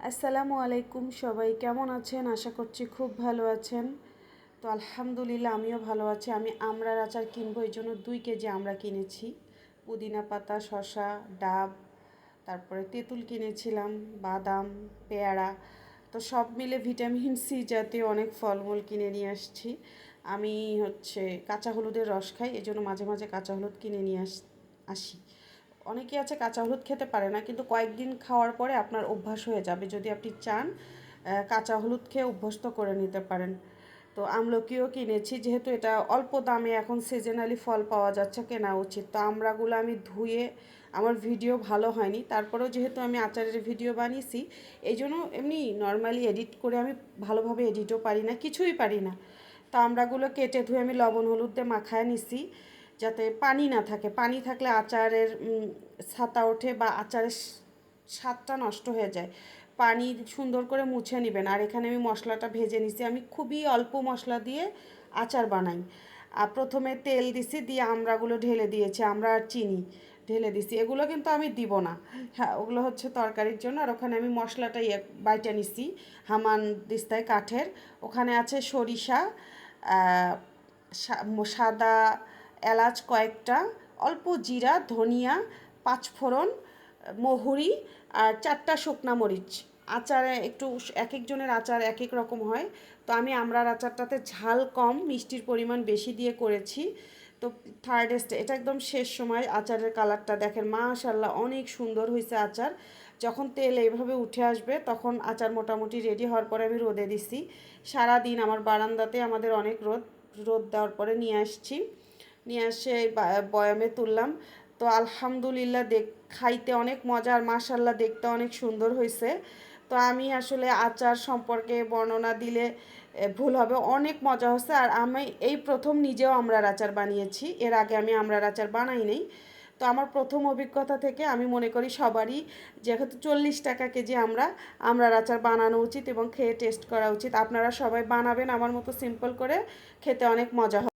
আসসালামু আলাইকুম, সবাই কেমন আছেন? আশা করছি খুব ভালো আছেন। তো আলহামদুলিল্লাহ আমিও ভালো আছি। আমি আমড়ার আচার কিনবো, এই জন্য 2 কেজি আমড়া কিনেছি। পুদিনা পাতা, শসা, ডাব, তারপরে তেঁতুল কিনেছিলাম, বাদাম, পেয়ারা। তো সব মিলে ভিটামিন সি জাতীয় অনেক ফলমূল কিনে নিয়ে আসছি। আমি কাঁচা হলুদের রস খাই, এই জন্য মাঝে মাঝে কাঁচা হলুদ কিনে নিয়ে আসি। অনেকে আছে কাঁচা হলুদ খেতে পারে না, কিন্তু কয়েকদিন খাওয়ার পরে আপনার অভ্যাস হয়ে যাবে। যদি আপনি চান কাঁচা হলুদ খেয়ে অভ্যস্ত করে নিতে পারেন। তো আমলকিও কিনেছি, যেহেতু এটা অল্প দামে এখন সিজনালি ফল পাওয়া যাচ্ছে, কেনা উচিত। তো আমড়াগুলো আমি ধুয়ে, আমার ভিডিও ভালো হয়নি, তারপরেও যেহেতু আমি আচারের ভিডিও বানিয়েছি, এই জন্য এমনি নর্মালি এডিট করে আমি ভালোভাবে এডিটও পারি না, কিছুই পারি না। তো আমড়াগুলো কেটে ধুয়ে আমি লবণ হলুদ দিয়ে মাখায় নিছি, যাতে পানি না থাকে। পানি থাকলে আচারের ছাতা ওঠে বা আচারের স্বাদটা নষ্ট হয়ে যায়। পানি সুন্দর করে মুছে নেবেন। আর এখানে আমি মশলাটা ভেজে নিছি, আমি খুবই অল্প মশলা দিয়ে আচার বানাই। আর প্রথমে তেল দিছি, দিয়ে আমড়াগুলো ঢেলে দিয়েছি, আমড়া আর চিনি ঢেলে দিছি। এগুলো কিন্তু আমি দিব না, হ্যাঁ ওগুলো তরকারির জন্য। আর ওখানে আমি মশলাটা বাইটা নিছি হামান দিস্তায় কাঠের। ওখানে আছে সরিষা, সাদা এলাচ কয়েকটা, অল্প জিরা, ধনিয়া, পাঁচফোড়ন, মহুরি, আর 4টা শুকনা মরিচ। আচারে একটু এক একজনের আচার এক এক রকম হয়। তো আমি আমড়ার আচারটাতে ঝাল কম, মিষ্টির পরিমাণ বেশি দিয়ে করেছি। তো থার্ড স্টেজ, এটা একদম শেষ সময়। আচারের কালারটা দেখেন, মাশাল্লাহ অনেক সুন্দর হয়েছে আচার। যখন তেল এইভাবে উঠে আসবে তখন আচার মোটামুটি রেডি হওয়ার পরে আমি রোদে দিছি। সারাদিন আমার বারান্দাতে আমাদের অনেক রোদ, রোদ দেওয়ার পরে নিয়ে আসছি, নিয়ে এসে বয়ামে তুললাম। তো আলহামদুলিল্লাহ খাইতে অনেক মজা, আর মাশাল্লাহ দেখতে অনেক সুন্দর হয়েছে। তো আমি আসলে আচার সম্পর্কে বর্ণনা দিলে ভুল হবে, অনেক মজা হচ্ছে। আর আমি এই প্রথম নিজেও আমড়ার আচার বানিয়েছি, এর আগে আমি আমড়ার আচার বানাই নাই। তো আমার প্রথম অভিজ্ঞতা থেকে আমি মনে করি সবারই, যেহেতু 40 টাকা কেজি আমড়ার আচার বানানো উচিত এবং খেয়ে টেস্ট করা উচিত। আপনারা সবাই বানাবেন আমার মতো সিম্পল করে, খেতে অনেক মজা হবে।